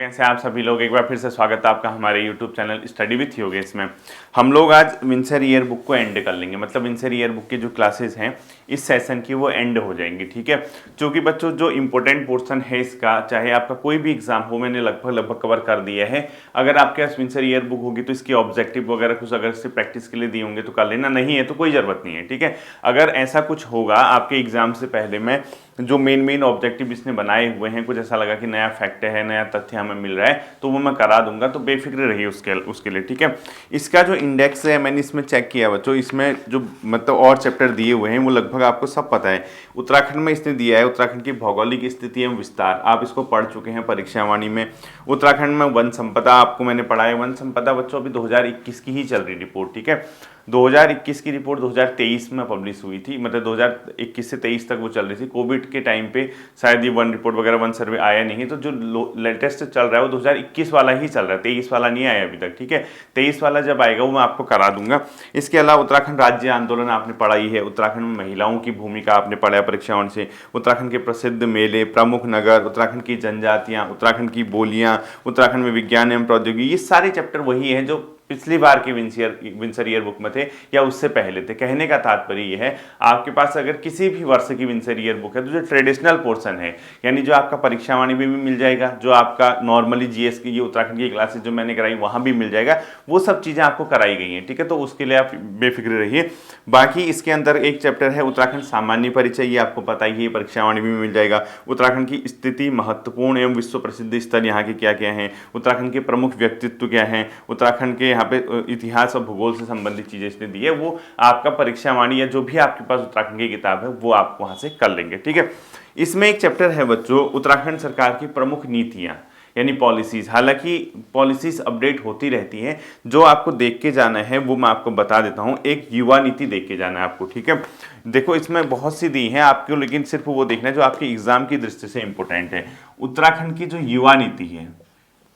कैसे आप सभी लोग, एक बार फिर से स्वागत है आपका हमारे YouTube channel study with Yogesh में। हम लोग आज विंसर ईयर बुक को एंड कर लेंगे, मतलब विंसर ईयर बुक की जो क्लासेस हैं इस सेशन की वो एंड हो जाएंगी, ठीक है। क्योंकि बच्चों जो इंपॉर्टेंट पोर्शन है इसका, चाहे आपका कोई भी एग्जाम हो, मैंने लगभग कवर कर दिया है। अगर आपके पास विंसर ईयर बुक होगी तो इसकी ऑब्जेक्टिव वगैरह कुछ अगर से प्रैक्टिस के लिए दिए होंगे तो कर लेना, नहीं है तो कोई ज़रूरत नहीं है, ठीक है। अगर ऐसा कुछ होगा आपके एग्जाम से पहले में, जो मेन ऑब्जेक्टिव इसने बनाए हुए हैं, कुछ ऐसा लगा कि नया फैक्ट है, नया तथ्य हमें मिल रहा है, तो वो मैं करा दूंगा, तो बेफिक्र रहिए उसके लिए, ठीक है। इसका जो इंडेक्स है मैंने इसमें चेक किया बच्चों, इसमें जो मतलब और चैप्टर दिए हुए हैं वो लगभग आपको सब पता है। उत्तराखंड में इसने दिया है उत्तराखंड की भौगोलिक स्थिति एवं विस्तार, आप इसको पढ़ चुके हैं परीक्षावाणी में। उत्तराखंड में वन संपदा आपको मैंने पढ़ा है। वन संपदा बच्चों अभी 2021 की ही चल रही रिपोर्ट, ठीक है। 2021 की रिपोर्ट 2023 में पब्लिश हुई थी, मतलब 2021 से 23 तक वो चल रही थी। कोविड के टाइम पे शायद ये वन रिपोर्ट वगैरह वन सर्वे आया नहीं है, तो जो लेटेस्ट चल रहा है वो 2021 वाला ही चल रहा है, 23 वाला नहीं आया अभी तक, ठीक है। 23 वाला जब आएगा वो मैं आपको करा दूंगा। इसके अलावा उत्तराखंड राज्य आंदोलन आपने पढ़ाई है, उत्तराखंड में महिलाओं की भूमिका आपने पढ़ा है परीक्षाओं से, उत्तराखंड के प्रसिद्ध मेले, प्रमुख नगर, उत्तराखंड की जनजातियाँ, उत्तराखंड की बोलियाँ, उत्तराखंड में विज्ञान एवं प्रौद्योगिकी, ये सारे चैप्टर वही हैं जो पिछली बार के विंसर ईयर बुक में थे या उससे पहले थे। कहने का तात्पर्य ये है, आपके पास अगर किसी भी वर्ष की विंसर ईयर बुक है तो जो ट्रेडिशनल पोर्शन है, यानी जो आपका परीक्षावाणी में भी मिल जाएगा, जो आपका नॉर्मली जीएस की ये उत्तराखंड की क्लासेस जो मैंने कराई वहां भी मिल जाएगा, वो सब चीजें आपको कराई गई हैं, ठीक है। तो उसके लिए आप बेफिक्र रहिए। बाकी इसके अंदर एक चैप्टर है उत्तराखंड सामान्य परिचय, ये आपको पता ही है, परीक्षावाणी में मिल जाएगा। उत्तराखंड की स्थिति, महत्वपूर्ण एवं विश्व प्रसिद्ध स्थल यहाँ के क्या क्या हैं, उत्तराखंड के प्रमुख व्यक्तित्व क्या हैं, उत्तराखंड के यहाँ पे इतिहास और भूगोल से संबंधित चीजें इसने दी है, वो आपका परीक्षावाणी या जो भी आपके पास उत्तराखंड की किताब है वो आप वहां से कर लेंगे, ठीक है। इसमें एक चैप्टर है बच्चों उत्तराखंड सरकार की प्रमुख नीतियां यानी पॉलिसीज। हालांकि पॉलिसीज अपडेट होती रहती हैं, जो आपको देख के जाना है वो मैं आपको बता देता हूं। एक युवा नीति देख के जाना है आपको, ठीक है। देखो इसमें बहुत सी दी है आपको, लेकिन सिर्फ वो देखना है जो आपके एग्जाम की दृष्टि से इंपॉर्टेंट है। उत्तराखंड की जो युवा नीति है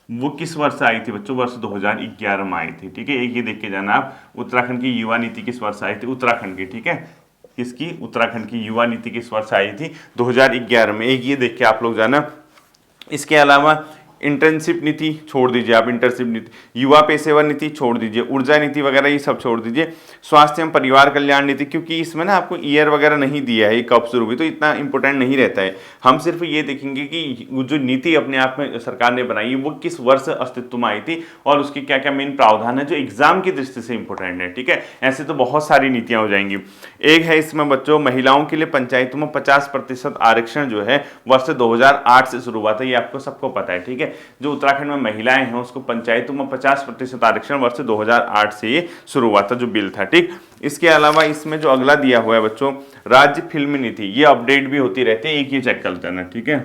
वो किस वर्ष आई थी बच्चों? वर्ष 2011 में आई थी, ठीक है। एक ये देख के जाना आप, उत्तराखंड की युवा नीति किस वर्ष आई थी उत्तराखंड की, ठीक है। किसकी? उत्तराखंड की युवा नीति किस वर्ष आई थी? 2011 में, एक ये देख के आप लोग जाना। इसके अलावा इंटर्नशिप नीति छोड़ दीजिए आप, इंटर्नशिप नीति, युवा पेशेवर नीति छोड़ दीजिए, ऊर्जा नीति वगैरह ये सब छोड़ दीजिए, स्वास्थ्य एवं परिवार कल्याण नीति, क्योंकि इसमें ना आपको ईयर वगैरह नहीं दिया है, ये कब शुरू हुई, तो इतना इंपॉर्टेंट नहीं रहता है। हम सिर्फ ये देखेंगे कि जो नीति अपने आप में सरकार ने बनाई है वो किस वर्ष अस्तित्व में आई थी और उसके क्या क्या मेन प्रावधान है जो एग्जाम की दृष्टि से इंपॉर्टेंट है, ठीक है। ऐसे तो बहुत सारी नीतियां हो जाएंगी। एक है इसमें बच्चों महिलाओं के लिए पंचायतों में 50% आरक्षण जो है वर्ष 2008 से शुरू हुआ था, ये आपको सबको पता है, ठीक है। जो उत्तराखंड में महिलाएं हैं उसको पंचायतों में 50% आरक्षण वर्ष 2008 से ये शुरू हुआ था, जो बिल था, ठीक। इसके अलावा इसमें जो अगला दिया हुआ है बच्चों राज्य फिल्म नीति, ये अपडेट भी होती रहती है, एक ये चेक कर लेना, ठीक है।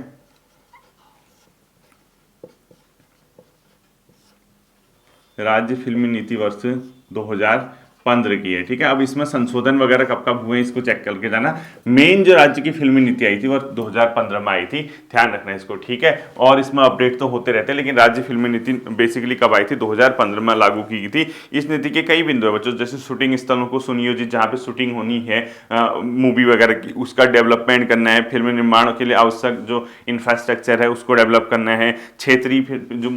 राज्य फिल्म नीति वर्ष 2015 की है, ठीक है। अब इसमें संशोधन वगैरह कब कब हुए इसको चेक करके जाना। मेन जो राज्य की फिल्मी नीति आई थी वो 2015 में आई थी, ध्यान रखना इसको, ठीक है। और इसमें अपडेट तो होते रहते हैं, लेकिन राज्य फिल्मी नीति बेसिकली कब आई थी? 2015 में लागू की गई थी। इस नीति के कई बिंदु है बच्चों, जैसे शूटिंग स्थलों को सुनियोजित, जहाँ पे शूटिंग होनी है मूवी वगैरह की, उसका डेवलपमेंट करना है, फिल्म निर्माण के लिए आवश्यक जो इंफ्रास्ट्रक्चर है उसको डेवलप करना है, क्षेत्रीय जो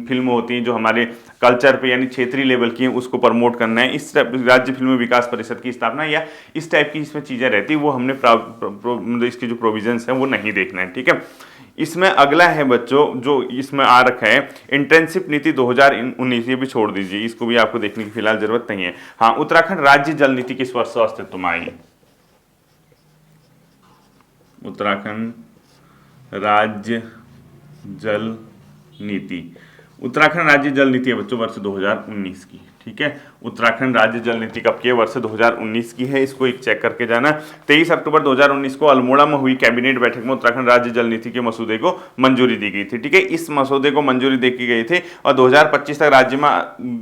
फिल्म होती है जो हमारे कल्चर पे यानी क्षेत्रीय लेवल की है उसको प्रमोट करना है। इस राज्य फिल्म विकास परिषद की स्थापना या इस टाइप की इसमें चीजें रहती, वो हमने इसकी जो प्रोविजंस है वो नहीं देखना है, ठीक है। इसमें अगला है बच्चों जो इसमें आ रखा है इंटर्नशिप नीति 2019, ये भी छोड़ दीजिए, इसको भी आपको देखने की फिलहाल जरूरत नहीं है। हाँ, उत्तराखंड राज्य जल नीति किस वर्ष अस्तित्व में आई? उत्तराखंड राज्य जल नीति, उत्तराखंड राज्य जल नीति है बच्चों वर्ष 2019 की, ठीक है। उत्तराखंड राज्य जल नीति कब की है? वर्ष 2019 की है, इसको एक चेक करके जाना। 23 अक्टूबर 2019 को अल्मोड़ा में हुई कैबिनेट बैठक में उत्तराखंड राज्य जल नीति के मसौदे को मंजूरी दी गई थी, ठीक है। इस मसौदे को मंजूरी दे की गई थी और 2025 तक राज्य में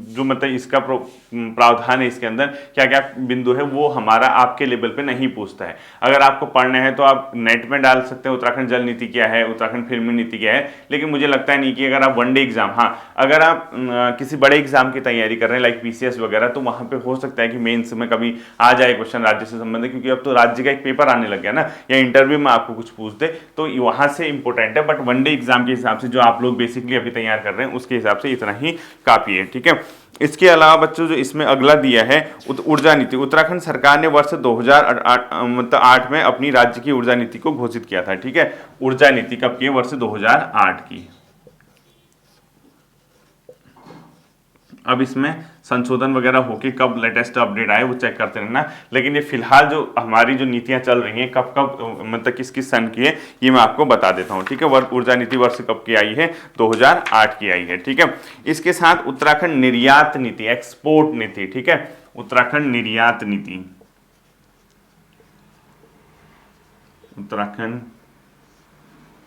जो मतलब इसका प्रावधान है, इसके अंदर क्या क्या बिंदु है वो हमारा आपके लेवल पे नहीं पूछता है। अगर आपको पढ़ना है तो आप नेट में डाल सकते हैं उत्तराखंड जल नीति क्या है, उत्तराखंड फिल्म नीति क्या है, लेकिन मुझे लगता है नहीं कि अगर आप वनडे एग्जाम, हाँ अगर आप किसी बड़े एग्जाम की तैयारी कर रहे हैं लाइक पीसीएस वगैरह, तो वहां पे हो सकता है कि मेंस में कभी आ जाए क्वेश्चन राज्य से संबंधित, क्योंकि अब तो राज्य का एक पेपर आने लग गया ना, या इंटरव्यू में आपको कुछ पूछ दे तो वहां से इंपॉर्टेंट है। बट वनडे एग्जाम के हिसाब से जो आप लोग बेसिकली अभी तैयार कर रहे हैं उसके हिसाब से इतना ही काफी है, ठीक है। इसके अलावा बच्चों जो इसमें अगला दिया है ऊर्जा नीति, उत्तराखंड सरकार ने वर्ष 2008 में अपनी राज्य की ऊर्जा नीति को घोषित किया था, ठीक है। ऊर्जा नीति कब की है? वर्ष 2008 की। अब इसमें संशोधन वगैरह होके कब लेटेस्ट अपडेट आए वो चेक करते रहना, लेकिन ये फिलहाल जो हमारी जो नीतियां चल रही हैं कब कब मतलब किस किस सन की है ये मैं आपको बता देता हूं, ठीक है। ऊर्जा नीति वर्ष कब की आई है? 2008 की आई है, ठीक है। इसके साथ उत्तराखंड निर्यात नीति, एक्सपोर्ट नीति, ठीक है। उत्तराखंड निर्यात नीति, उत्तराखंड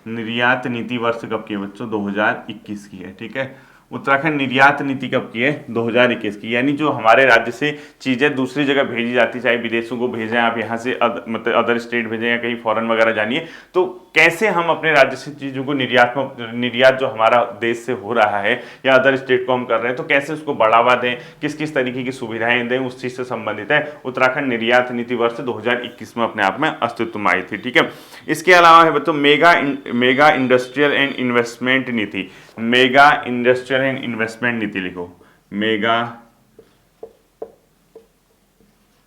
निर्यात नीति वर्ष कब की है बच्चों? 2021 की है, ठीक है। उत्तराखंड निर्यात नीति कब की है? 2021 की। यानी जो हमारे राज्य से चीजें दूसरी जगह भेजी जाती, चाहे विदेशों को भेजें आप, यहाँ से मतलब अदर स्टेट भेजें या कहीं फॉरेन वगैरह जानिए, तो कैसे हम अपने राज्य से चीजों को निर्यात जो हमारा देश से हो रहा है या अदर स्टेट को हम कर रहे हैं, तो कैसे उसको बढ़ावा दें, किस किस तरीके की सुविधाएं दें, उस चीज से संबंधित है उत्तराखंड निर्यात नीति वर्ष 2021 में अपने आप में अस्तित्व में आई थी, ठीक है। इसके अलावा है बच्चों मेगा इंडस्ट्रियल एंड इन्वेस्टमेंट नीति, मेगा इंडस्ट्रियल एंड इन्वेस्टमेंट नीति लिखो, मेगा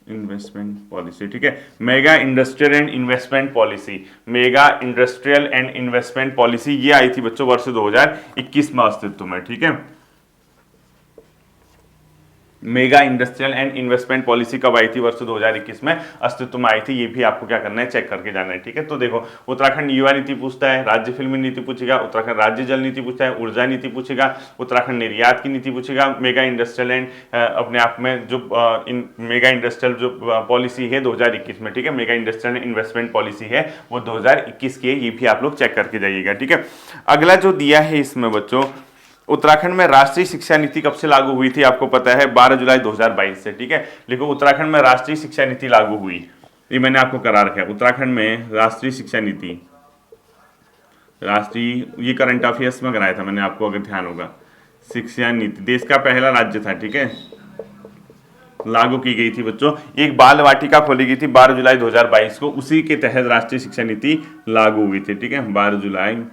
इन्वेस्टमेंट पॉलिसी, ठीक है। Mega industrial and investment policy, mega industrial and investment policy ये आई थी बच्चों वर्ष 2021 में अस्तित्व में, ठीक है। Mega industrial and investment policy कब आई थी? वर्ष 2021 में अस्तित्व में आई थी। ये भी आपको क्या करना है? चेक करके जाना है, ठीक है। तो देखो उत्तराखंड युवा नीति पूछता है, राज्य फिल्म नीति पूछेगा, उत्तराखंड राज्य जल नीति पूछता है, ऊर्जा नीति पूछेगा, उत्तराखंड निर्यात की नीति पूछेगा, मेगा इंडस्ट्रियल एंड अपने आप में जो मेगा इंडस्ट्रियल जो पॉलिसी है 2021 में, ठीक है। Mega industrial and investment policy है वो 2021 की है, ये भी आप लोग चेक करके जाइएगा, ठीक है। अगला जो दिया है इसमें बच्चों, उत्तराखंड में राष्ट्रीय शिक्षा नीति कब से लागू हुई थी? आपको पता है 12 जुलाई 2022 से, ठीक है। लिखो उत्तराखंड में राष्ट्रीय शिक्षा नीति लागू हुई, ये मैंने आपको करा रखा है। उत्तराखंड में राष्ट्रीय शिक्षा नीति, राष्ट्रीय, ये करंट अफेयर्स में कराया था मैंने आपको, अगर ध्यान होगा। शिक्षा नीति देश का पहला राज्य था, ठीक है, लागू की गई थी बच्चों। एक बाल वाटिका खोली गई थी 12 जुलाई 2022 को, उसी के तहत राष्ट्रीय शिक्षा नीति लागू हुई थी, ठीक है। 12 जुलाई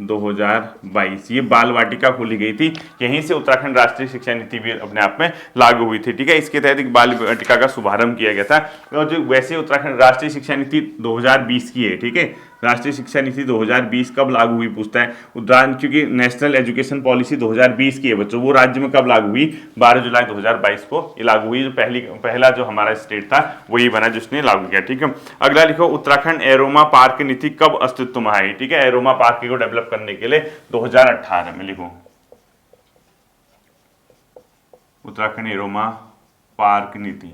2022 ये बाल वाटिका खोली गई थी, यहीं से उत्तराखंड राष्ट्रीय शिक्षा नीति भी अपने आप में लागू हुई थी, ठीक है। इसके तहत एक बाल वाटिका का शुभारंभ किया गया था। और जो वैसे उत्तराखंड राष्ट्रीय शिक्षा नीति 2020 की है, ठीक है। राष्ट्रीय शिक्षा नीति 2020 कब लागू हुई पूछता है उदाहरण, क्योंकि नेशनल एजुकेशन पॉलिसी 2020 की है बच्चों, वो राज्य में कब लागू हुई? 12 जुलाई 2022 को ये लागू हुई। जो पहला जो हमारा स्टेट था वही बना जिसने लागू किया, ठीक है। अगला लिखो उत्तराखंड एरोमा पार्क नीति कब अस्तित्व में आई? ठीक है, एरोमा पार्क को डेवलप करने के लिए 2018 में लिखो उत्तराखंड एरोमा पार्क नीति,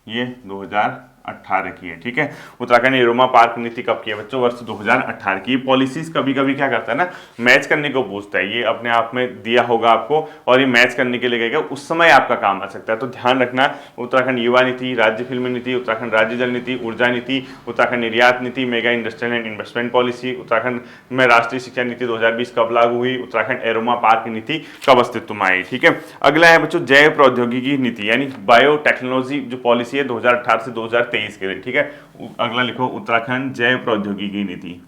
ये 2018 की है, ठीक है। उत्तराखंड एरोमा पार्क नीति कब की है बच्चों? वर्ष 2018 की। पॉलिसीज कभी कभी क्या करता है ना, मैच करने को पूछता है, ये अपने आप में दिया होगा आपको और ये मैच करने के लिए कहेगा, उस समय आपका काम आ सकता है। तो ध्यान रखना, उत्तराखंड युवा नीति, राज्य फिल्म नीति, उत्तराखंड राज्य जल नीति, ऊर्जा नीति, उत्तराखंड निर्यात नीति, mega industrial and investment policy, Uttarakhand में राष्ट्रीय शिक्षा नीति 2020 कब लागू हुई, उत्तराखंड एरोमा पार्क नीति कब अस्तित्व में आई, ठीक है। अगला है बच्चों जैव प्रौद्योगिकी नीति, यानी बायोटेक्नोलॉजी जो पॉलिसी है 2018 से 2023 के लिए, ठीक है। अगला लिखो उत्तराखंड जैव प्रौद्योगिकी नीति,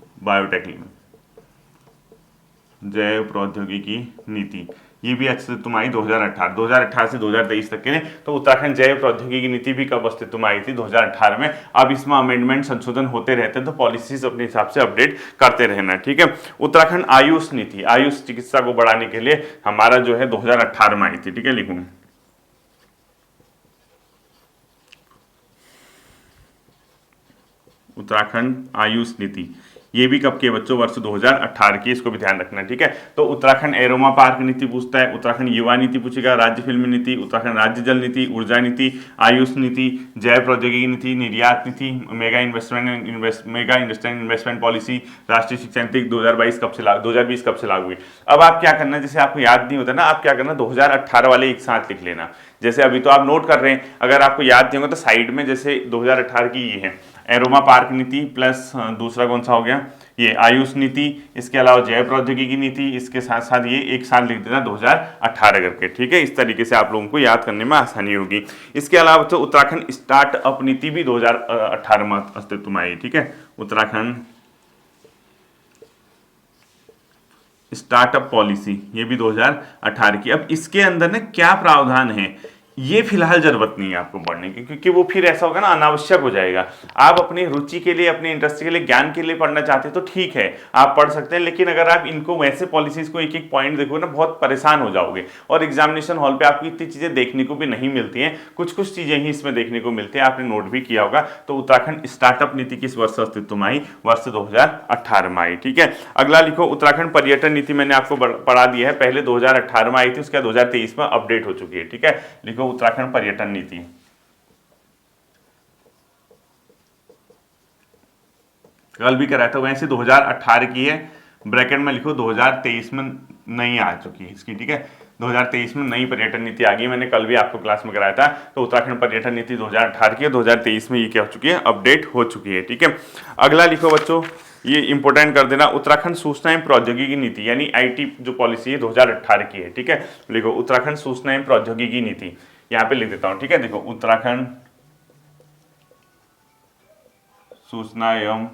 जैव प्रौद्योगिकी नीति, ये भी अस्तित्व में आई 2018 से 2023 तक के लिए। तो उत्तराखंड जैव प्रौद्योगिकी नीति भी कब अस्तित्व में आई थी? 2018 में। अब इसमें अमेंडमेंट संशोधन होते रहते हैं, तो पॉलिसीज अपने हिसाब से अपडेट करते रहना, ठीक है। उत्तराखंड आयुष नीति, आयुष चिकित्सा को बढ़ाने के लिए हमारा जो है 2018 में आई थी, ठीक है। लिखूंगा उत्तराखंड आयुष नीति, ये भी कब के बच्चों? वर्ष 2018 की, इसको भी ध्यान रखना, ठीक है। तो उत्तराखंड एरोमा पार्क नीति पूछता है, उत्तराखंड युवा नीति पूछेगा, राज्य फिल्म नीति, उत्तराखंड राज्य जल नीति, ऊर्जा नीति, आयुष नीति, जैव प्रौद्योगिकी नीति, निर्यात नीति, मेगा इंडस्ट्रियल इन्वेस्टमेंट पॉलिसी, राष्ट्रीय शिक्षा नीति 2020 कब से लागू हुई। अब आप क्या करना, जैसे आपको याद नहीं होता ना, आप क्या करना 2018 वाले एक साथ लिख लेना। जैसे अभी तो आप नोट कर रहे हैं, अगर आपको याद नहीं होगा तो साइड में जैसे 2018 की ये है एरोमा पार्क नीति प्लस दूसरा कौन सा हो गया, ये आयुष नीति, इसके अलावा जैव प्रौद्योगिकी नीति, इसके साथ साथ ये एक साल लिख देना 2018 करके, ठीक है। इस तरीके से आप लोगों को याद करने में आसानी होगी। इसके अलावा तो उत्तराखंड स्टार्टअप नीति भी 2018 में अस्तित्व में आई, ठीक है। उत्तराखंड स्टार्टअप पॉलिसी ये भी 2018 की। अब इसके अंदर ना क्या प्रावधान है ये फिलहाल जरूरत नहीं है आपको पढ़ने की, क्योंकि वो फिर ऐसा होगा ना अनावश्यक हो जाएगा। आप अपनी रुचि के लिए, अपने इंटरेस्ट के लिए, ज्ञान के लिए पढ़ना चाहते हैं तो ठीक है, आप पढ़ सकते हैं। लेकिन अगर आप इनको वैसे पॉलिसीज को एक एक पॉइंट देखो ना, बहुत परेशान हो जाओगे। और एग्जामिनेशन हॉल पे आपको इतनी चीजें देखने को भी नहीं मिलती हैं, कुछ कुछ चीजें ही इसमें देखने को मिलती हैं। आपने नोट भी किया होगा। तो उत्तराखंड स्टार्टअप नीति किस वर्ष अस्तित्व में आई? वर्ष 2018 में आई, ठीक है। अगला लिखो, उत्तराखंड पर्यटन नीति मैंने आपको पढ़ा दिया है, पहले 2018 में आई थी, उसके बाद 2023 में अपडेट हो चुकी है, ठीक है। लिखो उत्तराखंड पर्यटन नीति। कल भी कराया था, वैसे 2018 की है, ब्रैकेट में लिखो 2023 में नई आ चुकी है इसकी, ठीक है। 2023 में नई पर्यटन नीति आ गई, मैंने कल भी आपको क्लास में कराया था। तो उत्तराखंड पर्यटन नीति 2018 की है, 2023 में ये क्या हो चुकी है? अपडेट हो चुकी है, ठीक है। अगला लिखो बच्चों, ये इंपोर्टेंट कर देना, उत्तराखंड सूचना एवं प्रौद्योगिकी नीति यानी आईटी जो पॉलिसी है 2018 की है, ठीक है। लिखो उत्तराखंड सूचना एवं प्रौद्योगिकी नीति, यहां पे लिख देता हूं, ठीक है। देखो उत्तराखंड सूचना एवं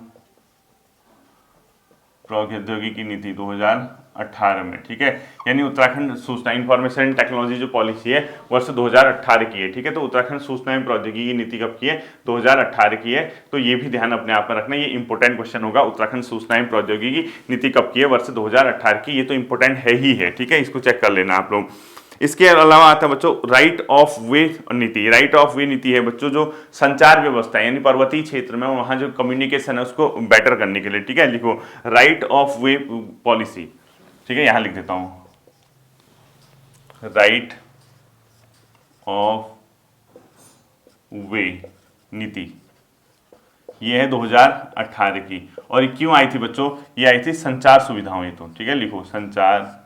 प्रौद्योगिकी नीति 2018 में, ठीक है। यानी उत्तराखंड सूचना इंफॉर्मेशन एंड टेक्नोलॉजी जो पॉलिसी है वर्ष 2018 की है, ठीक है। तो उत्तराखंड सूचना एवं प्रौद्योगिकी नीति कब की है? 2018 की है। तो ये भी ध्यान अपने आप में रखना, ये इंपोर्टेंट क्वेश्चन होगा। उत्तराखंड सूचना एवं प्रौद्योगिकी नीति कब की है? वर्ष 2018 की। ये तो इंपोर्टेंट है ही है, ठीक है, इसको चेक कर लेना आप लोग। इसके अलावा आता है बच्चों राइट ऑफ वे नीति। राइट ऑफ वे नीति है बच्चों जो संचार व्यवस्था है, यानी पर्वतीय क्षेत्र में वहां जो कम्युनिकेशन है उसको बेटर करने के लिए, ठीक है। लिखो राइट ऑफ वे पॉलिसी, ठीक है, यहां लिख देता हूं, राइट ऑफ वे नीति, ये है 2018 की। और क्यों आई थी बच्चों? ये आई थी संचार सुविधाओं हेतु, ठीक है। लिखो संचार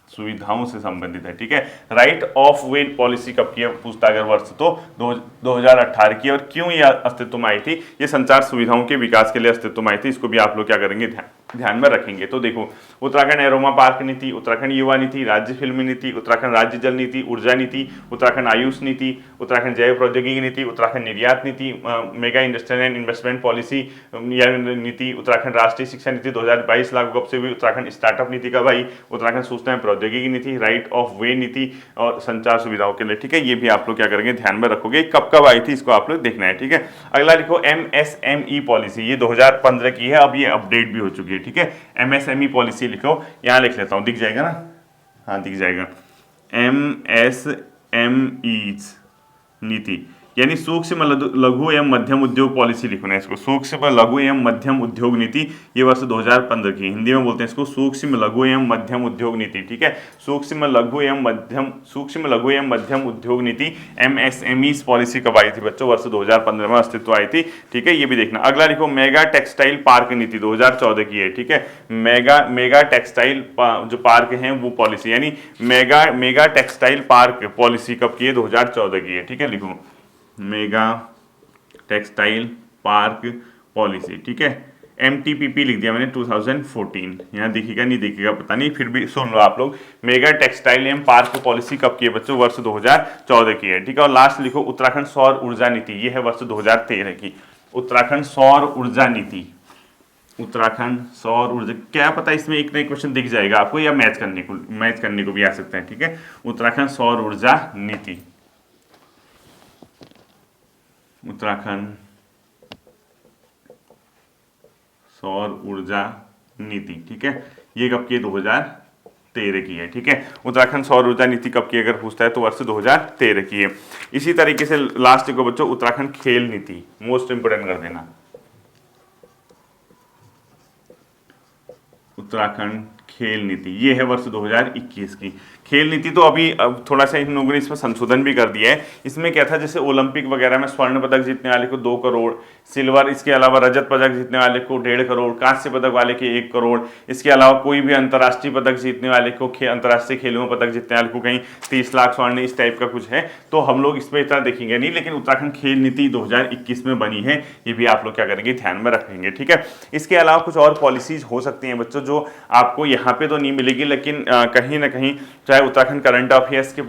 सुविधाओं से संबंधित है, ठीक है। राइट ऑफ वे पॉलिसी कब की है पूछता अगर वर्ष, तो 2018 की। और क्यों ये अस्तित्व में आई थी? ये संचार सुविधाओं के विकास के लिए अस्तित्व में आई थी। इसको भी आप लोग क्या करेंगे? ध्यान में रखेंगे। तो देखो उत्तराखंड एरोमा पार्क नीति, उत्तराखंड युवा नीति, राज्य फिल्म नीति, उत्तराखंड राज्य जल नीति, ऊर्जा नीति, उत्तराखंड आयुष नीति, उत्तराखंड जैव प्रौद्योगिकी नीति, उत्तराखंड निर्यात नीति, mega industrial and investment policy नीति, उत्तराखंड राष्ट्रीय शिक्षा नीति 2022 लागू कब से हुई, उत्तराखंड स्टार्टअप नीति कब आई, उत्तराखंड सूचना प्रौद्योगिकी नीति, राइट ऑफ वे नीति और संचार सुविधाओं के लिए, ठीक है। ये भी आप लोग क्या करेंगे? ध्यान में रखोगे। कब कब आई थी इसको आप लोग देखना है, ठीक है। अगला लिखो एमएसएमई पॉलिसी, ये 2015 की है, अब ये अपडेट भी हो चुकी है, ठीक है। एमएसएमई पॉलिसी लिखो, यहां लिख लेता हूं, दिख जाएगा ना? हाँ दिख जाएगा। एमएसएमई नीति यानी सूक्ष्म लघु एवं मध्यम उद्योग पॉलिसी लिखना है इसको, सूक्ष्म लघु एवं मध्यम उद्योग नीति, ये वर्ष 2015 की। हिंदी में बोलते हैं इसको सूक्ष्म लघु एवं मध्यम उद्योग नीति, ठीक है। सूक्ष्म लघु एवं मध्यम उद्योग नीति एमएसएमई पॉलिसी कब आई थी बच्चों? वर्ष 2015 में अस्तित्व आई थी, ठीक है। ये भी देखना। अगला लिखो मेगा टेक्सटाइल पार्क नीति 2014 की है, ठीक है। मेगा टेक्सटाइल जो पार्क है वो पॉलिसी यानी मेगा टेक्सटाइल पार्क पॉलिसी कब की है? 2014 की है, ठीक है। लिखो मेगा टेक्सटाइल पार्क पॉलिसी, ठीक है। MTPP लिख दिया मैंने 2014, यहाँ दिखेगा नहीं दिखेगा पता नहीं, फिर भी सुन लो आप लोग। मेगा टेक्सटाइल एवं पार्क पॉलिसी कब की है बच्चों? वर्ष 2014 की है, ठीक है। और लास्ट लिखो उत्तराखंड सौर ऊर्जा नीति, ये है वर्ष 2013 की। उत्तराखंड सौर ऊर्जा नीति, उत्तराखंड सौर ऊर्जा, क्या पता इसमें एक नई क्वेश्चन दिख जाएगा आपको या मैच करने को भी आ सकता है, ठीक है। उत्तराखंड सौर ऊर्जा नीति, उत्तराखंड सौर ऊर्जा नीति, ठीक है। ये कब की है? 2013 की है, ठीक है। उत्तराखंड सौर ऊर्जा नीति कब की अगर पूछता है तो वर्ष 2013 की है। इसी तरीके से लास्ट को बच्चों उत्तराखंड खेल नीति, मोस्ट इंपोर्टेंट कर देना। उत्तराखंड खेल नीति, ये है वर्ष 2021 की खेल नीति। तो अभी अब थोड़ा सा इन लोगों ने इसमें संशोधन भी कर दिया है। इसमें क्या था, जैसे ओलंपिक वगैरह में स्वर्ण पदक जीतने वाले को 2 करोड़, सिल्वर, इसके अलावा रजत पदक जीतने वाले को 1.5 करोड़, कांस्य पदक वाले के 1 करोड़, इसके अलावा कोई भी अंतर्राष्ट्रीय पदक जीतने वाले को, अंतर्राष्ट्रीय खेलों में पदक जीतने वाले को कहीं 30 लाख स्वर्ण, इस टाइप का कुछ है। तो हम लोग इस पर इतना देखेंगे नहीं, लेकिन उत्तराखंड खेल नीति 2021 में बनी है, ये भी आप लोग क्या करेंगे, ध्यान में रखेंगे, ठीक है। इसके अलावा कुछ और पॉलिसीज हो सकती हैं बच्चों, जो आपको यहाँ पे तो नहीं मिलेगी, लेकिन कहीं ना कहीं चाहे उत्तराखंड करंट अफेयर्स के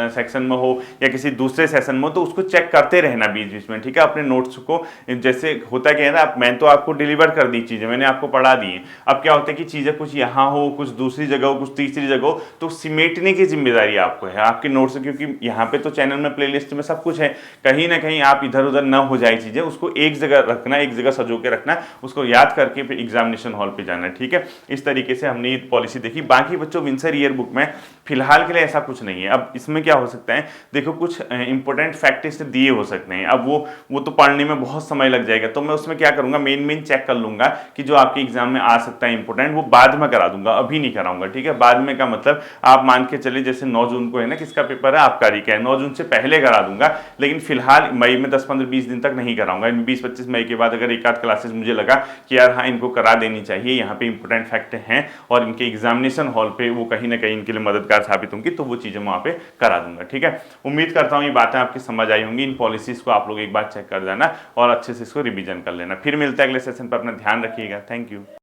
सेक्शन में हो या किसी दूसरे सेशन में हो, तो उसको चेक करते रहना बीच बीच में, ठीक है, अपने नोट्स को। जैसे होता क्या है ना, मैं तो आपको डिलीवर कर दी चीजें, मैंने आपको पढ़ा दी है, अब क्या होता है कि चीजें कुछ यहाँ हो, कुछ दूसरी जगह हो, कुछ तीसरी जगह हो, तो सिमेटने की जिम्मेदारी आपको है, आपके नोट्स, क्योंकि यहाँ पे तो चैनल में प्लेलिस्ट में सब कुछ है, कहीं ना कहीं आप इधर उधर ना हो जाए चीजें, उसको एक जगह रखना, एक जगह सजो के रखना, उसको याद करके फिर एग्जामिनेशन हॉल पे जाना, ठीक है। इस तरीके से हमने ये पॉलिसी देखी। बाकी बच्चों विंसर ईयर बुक में फिलहाल के लिए ऐसा कुछ नहीं है। अब इसमें क्या हो सकता है, देखो कुछ इंपॉर्टेंट फैक्ट इससे दिए हो सकते हैं, अब वो तो पढ़ने में बहुत समय लग जाएगा, तो मैं उसमें क्या करूंगा, मेन चेक कर लूंगा कि जो आपके एग्जाम में आ सकता है इंपॉर्टेंट, वो बाद में करा दूंगा, अभी नहीं कराऊंगा, ठीक है। बाद में का मतलब आप मान के चलिए जैसे 9 जून को है ना, किसका पेपर है, आबकारी का है, 9 जून से पहले करा दूंगा, लेकिन फिलहाल मई में 10, 15, 20 दिन तक नहीं कराऊंगा। 20, 25 मई के बाद अगर एक आध क्लासेस मुझे लगा कि यार हाँ इनको करा देनी चाहिए, यहाँ पे इंपॉर्टेंट फैक्ट हैं और इनके एग्जामिनेशन हॉल पे वो कहीं ना कहीं इनके लिए मददगार साबित होंगी, तो वो चीजें वहां पे करा दूंगा, ठीक है। उम्मीद करता हूँ ये बातें आपकी समझ आई होंगी। इन पॉलिसीज को आप लोग एक बार चेक कर देना और अच्छे से इसको रिवीजन कर लेना। फिर मिलता है अगले सेशन पर, अपना ध्यान रखिएगा। Thank you.